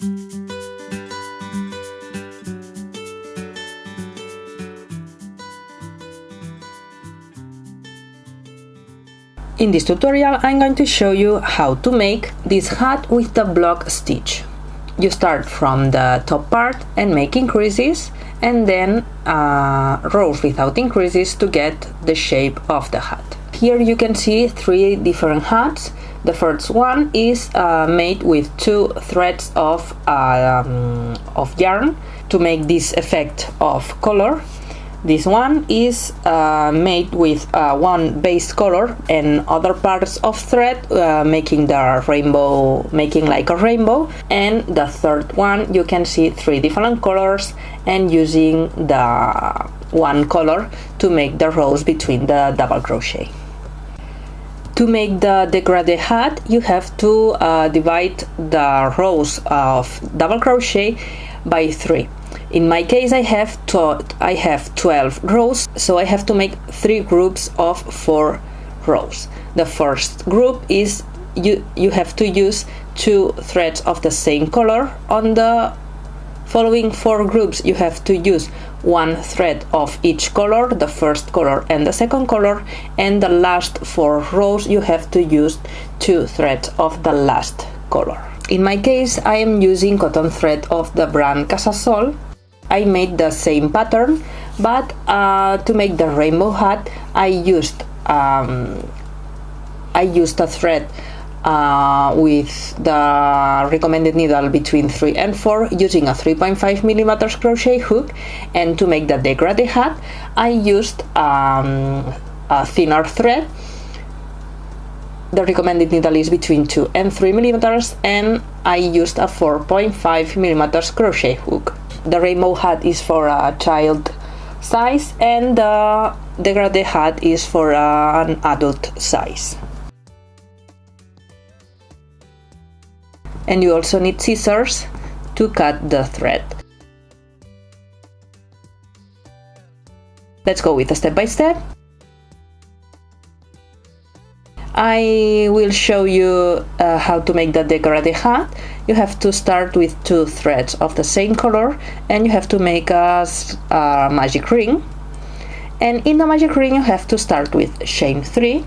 In this tutorial I'm going to show you how to make this hat with the block stitch. You start from the top part and make increases, and then rows without increases to get the shape of the hat. Here you can see three different hats. The first one is made with 2 threads of yarn to make this effect of color. This one is made with one base color and other parts of thread, making the rainbow, making like a rainbow. And the third one, you can see 3 different colors and using the one color to make the rows between the double crochet. To make the degradé hat, you have to divide the rows of double crochet by 3. In my case, I have 12 rows, so I have to make 3 groups of 4 rows. The first group is you have to use 2 threads of the same color. On the following 4 groups, you have to use 1 thread of each color, the first color and the second color, and the last 4 rows you have to use 2 threads of the last color. In my case, I am using cotton thread of the brand Casasol. I made the same pattern, but to make the rainbow hat, I used a thread with the recommended needle between 3 and 4, using a 3.5mm crochet hook. And to make the degradé hat, I used a thinner thread. The recommended needle is between 2 and 3mm, and I used a 4.5mm crochet hook. The rainbow hat is for a child size, and the degradé hat is for an adult size. And you also need scissors to cut the thread. Let's go with a step by step. I will show you how to make the degradé hat. You have to start with 2 threads of the same color, and you have to make a magic ring. And in the magic ring you have to start with chain 3,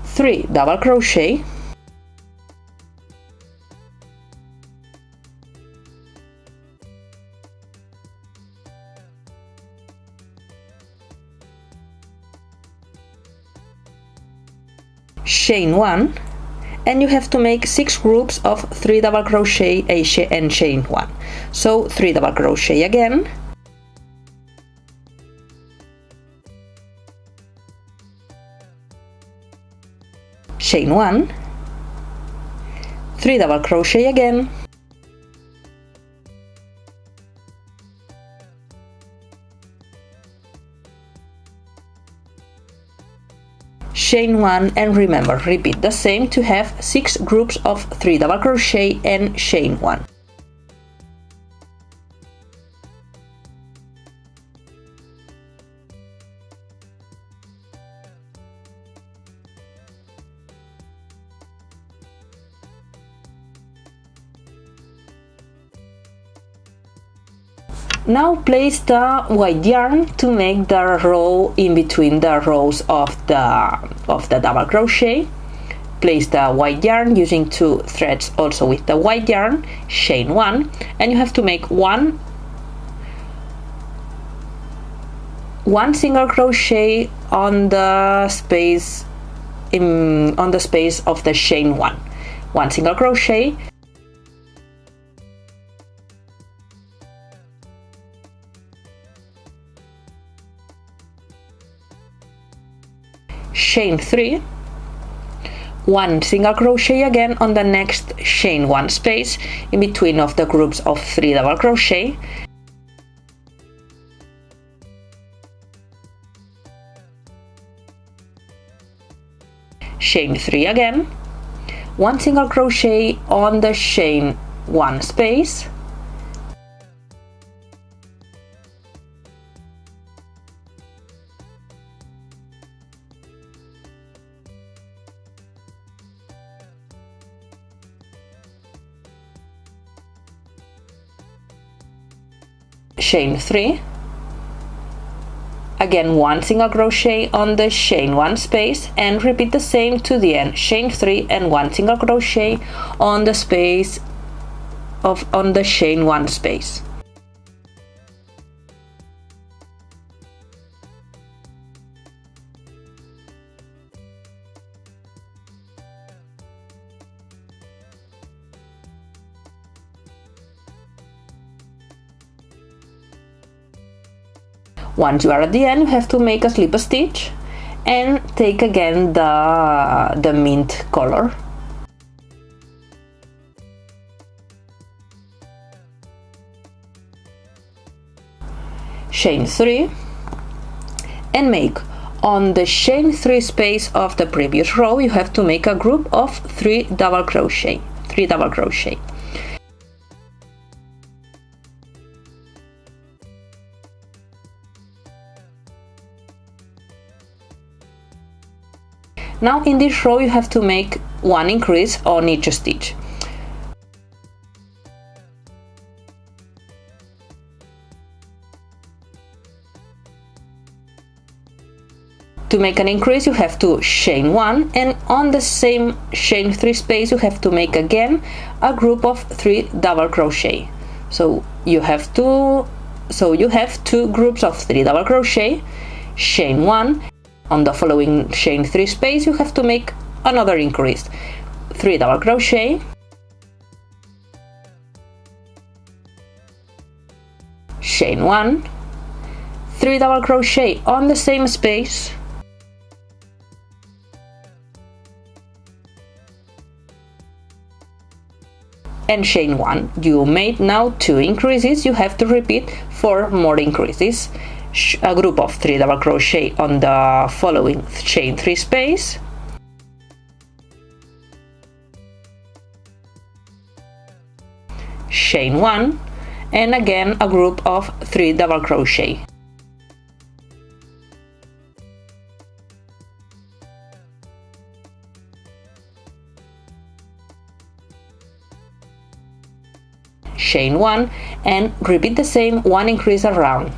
3 double crochet, chain 1, and you have to make 6 groups of 3 double crochet and chain 1. So 3 double crochet again, chain 1, 3 double crochet again, chain 1, and remember, repeat the same to have 6 groups of 3 double crochet and chain 1. Now place the white yarn to make the row in between the rows of the double crochet. Place the white yarn using 2 threads also with the white yarn, chain 1, and you have to make one single crochet on the space of the chain 1. 1 single crochet, chain 3, 1 single crochet again on the next chain 1 space in between of the groups of 3 double crochet, chain 3 again, 1 single crochet on the chain 1 space, chain 3, again 1 single crochet on the chain 1 space, and repeat the same to the end, chain 3 and 1 single crochet on the space on the chain 1 space. Once you are at the end, you have to make a slip stitch and take again the mint color. Chain 3 and make on the chain 3 space of the previous row, you have to make a group of 3 double crochet. Now in this row you have to make 1 increase on each stitch. To make an increase you have to chain 1, and on the same chain 3 space you have to make again a group of 3 double crochet. So you have 2 groups of 3 double crochet, chain 1. On the following chain 3 space you have to make another increase, 3 double crochet, chain 1, 3 double crochet on the same space, and chain 1. You made now 2 increases, you have to repeat 4 more increases. A group of 3 double crochet on the following chain 3 space, chain 1, and again a group of 3 double crochet. Chain 1 and repeat the same 1 increase around.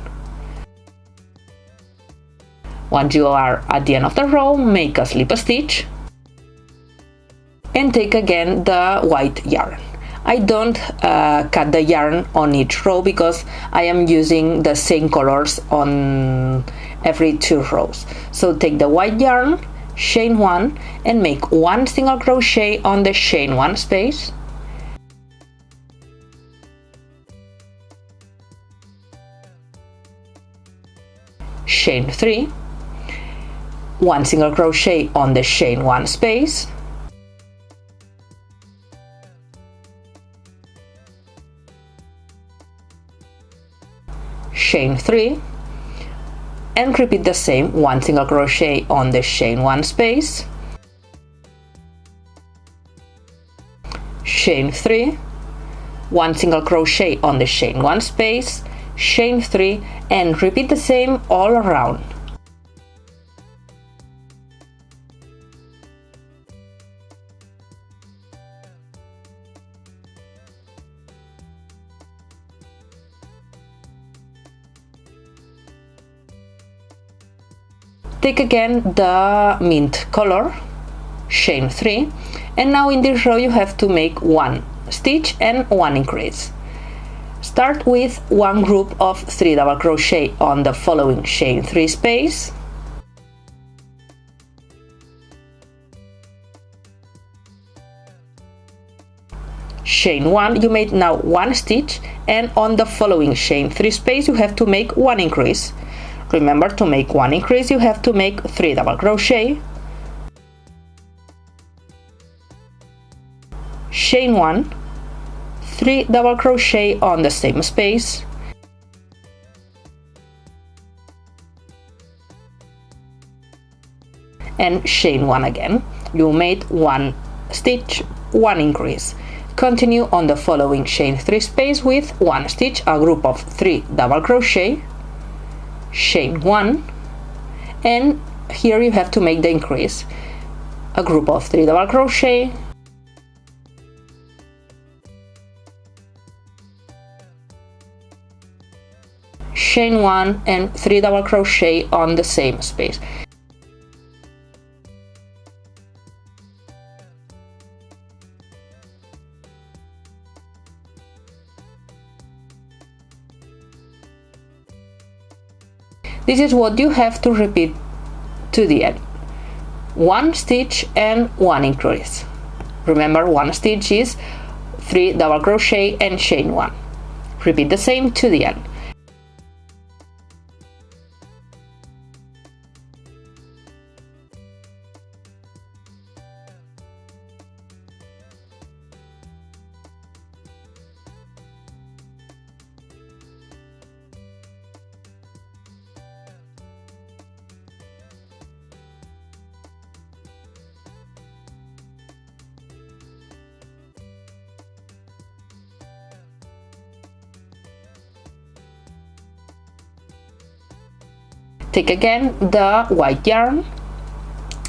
Once you are at the end of the row, make a slip stitch and take again the white yarn. I don't cut the yarn on each row because I am using the same colors on every 2 rows. So take the white yarn, chain 1 and make 1 single crochet on the chain 1 space, chain 3, 1 single crochet on the chain 1 space, chain 3 and repeat the same, 1 single crochet on the chain 1 space, chain 3, 1 single crochet on the chain 1 space, chain 3 and repeat the same all around. Take again the mint color, chain 3, and now in this row you have to make 1 stitch and 1 increase. Start with 1 group of 3 double crochet on the following chain 3 space, chain 1, you made now 1 stitch, and on the following chain 3 space you have to make 1 increase. Remember, to make 1 increase you have to make 3 double crochet, chain 1, 3 double crochet on the same space, and chain 1 again. You made 1 stitch, 1 increase. Continue on the following chain 3 space with 1 stitch, a group of 3 double crochet, chain 1, and here you have to make the increase, a group of 3 double crochet, chain 1 and 3 double crochet on the same space. This is what you have to repeat to the end. 1 stitch and 1 increase. Remember, 1 stitch is 3 double crochet and chain 1. Repeat the same to the end. Take again the white yarn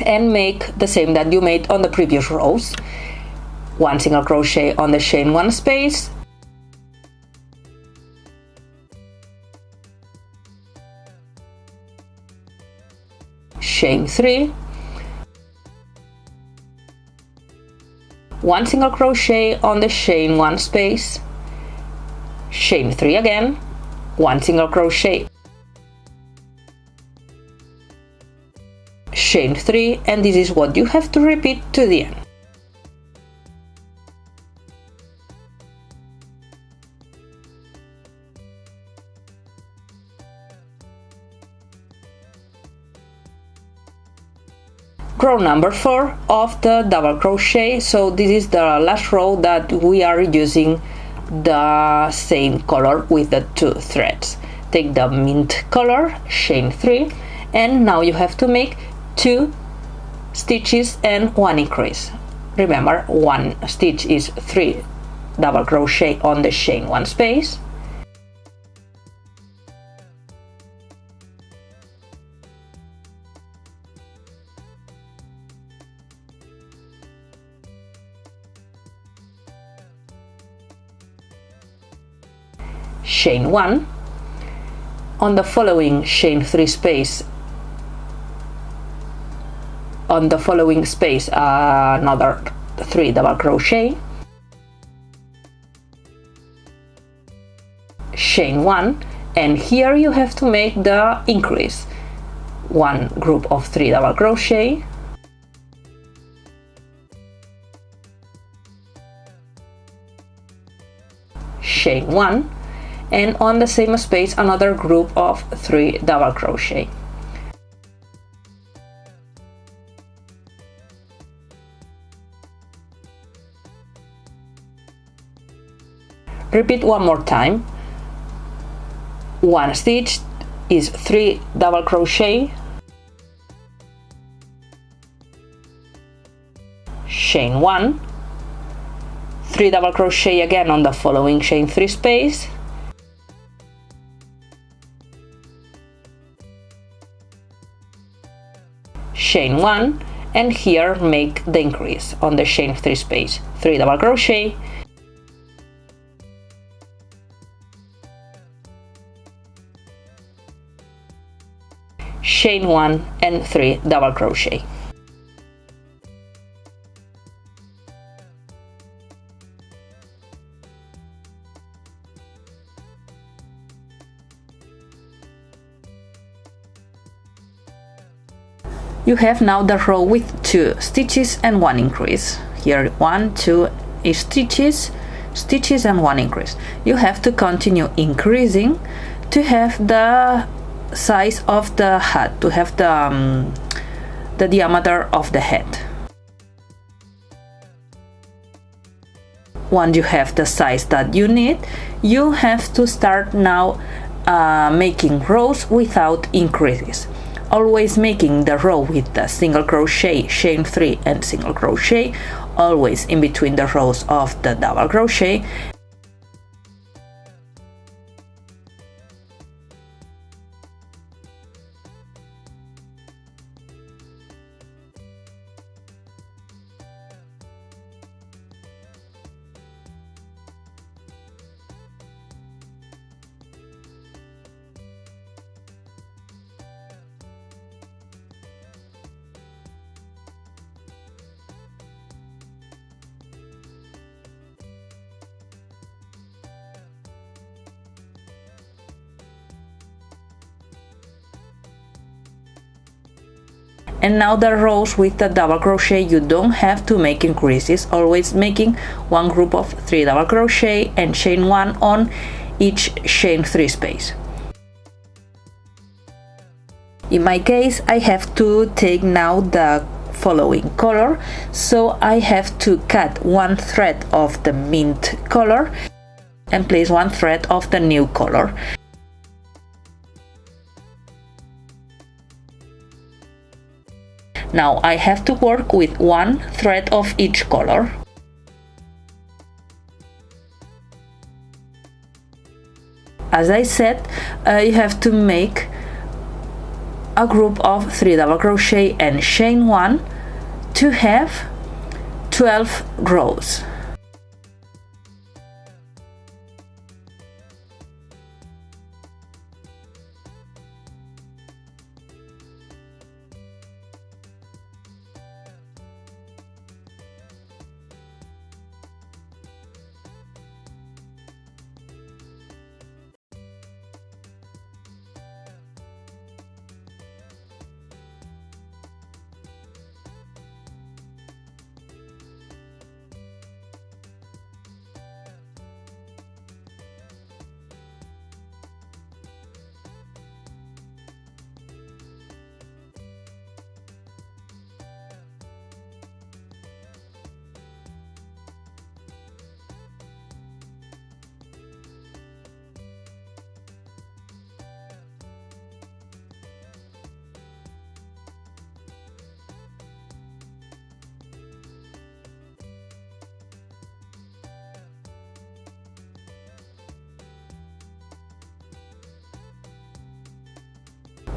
and make the same that you made on the previous rows. 1 single crochet on the chain 1 space, chain 3, 1 single crochet on the chain 1 space, chain 3 again, 1 single crochet, chain 3, and this is what you have to repeat to the end. Row number 4 of the double crochet, so this is the last row that we are using the same color with the 2 threads. Take the mint color, chain 3, and now you have to make 2 stitches and 1 increase. Remember, 1 stitch is 3 double crochet on the chain 1 space, chain 1, on the following chain 3 space, on the following space another 3 double crochet, chain 1, and here you have to make the increase. 1 group of 3 double crochet, chain 1, and on the same space another group of 3 double crochet. Repeat one more time. 1 stitch is 3 double crochet, chain 1, 3 double crochet again on the following chain 3 space, chain 1, and here make the increase on the chain 3 space, 3 double crochet, chain 1 and 3 double crochet. You have now the row with 2 stitches and 1 increase. Here 1, 2 stitches, stitches and 1 increase. You have to continue increasing to have the size of the hat, to have the diameter of the head. Once you have the size that you need, you have to start now making rows without increases. Always making the row with the single crochet, chain 3 and single crochet, always in between the rows of the double crochet. And now the rows with the double crochet, you don't have to make increases, always making one group of 3 double crochet and chain 1 on each chain 3 space. In my case, I have to take now the following color, so I have to cut one thread of the mint color and place one thread of the new color. Now I have to work with one thread of each color. As I said, you have to make a group of 3 double crochet and chain 1 to have 12 rows.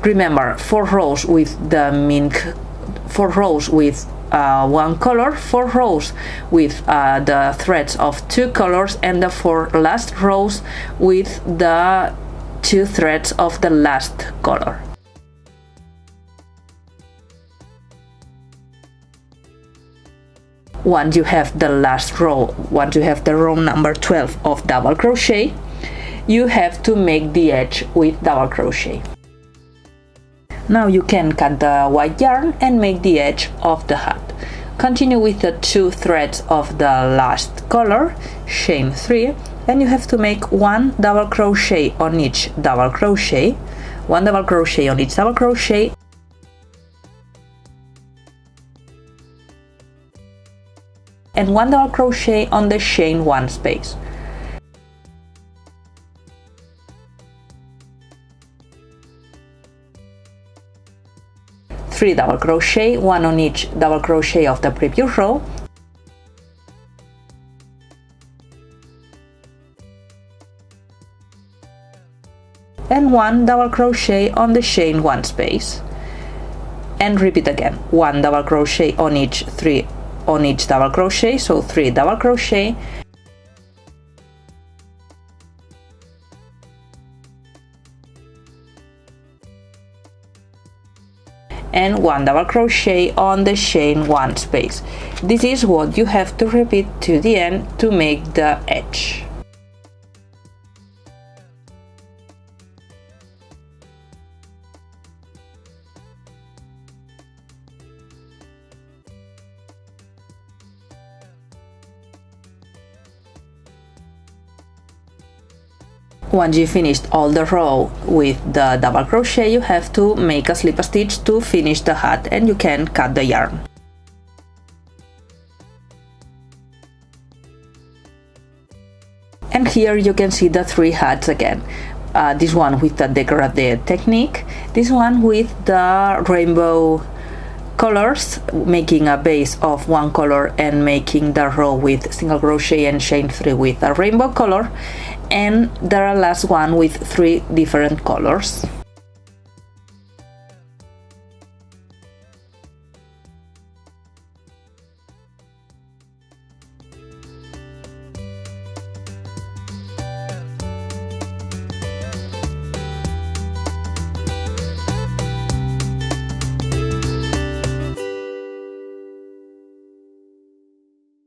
Remember, 4 rows with the mint, 4 rows with one color, 4 rows with the threads of 2 colors, and the 4 last rows with the 2 threads of the last color. Once you have the last row, once you have the row number 12 of double crochet, you have to make the edge with double crochet. Now you can cut the white yarn and make the edge of the hat. Continue with the 2 threads of the last color, chain 3, and you have to make 1 double crochet on each double crochet, 1 double crochet on each double crochet, and 1 double crochet on the chain 1 space. Three double crochet, 1 on each double crochet of the previous row, and 1 double crochet on the chain 1 space, and repeat again, 1 double crochet on each double crochet, so 3 double crochet, and 1 double crochet on the chain 1 space. This is what you have to repeat to the end to make the edge. Once you finished all the row with the double crochet, you have to make a slip stitch to finish the hat, and you can cut the yarn. And here you can see the 3 hats again. This one with the degradé technique, this one with the rainbow colors, making a base of 1 color and making the row with single crochet and chain 3 with a rainbow color, and the last one with 3 different colors.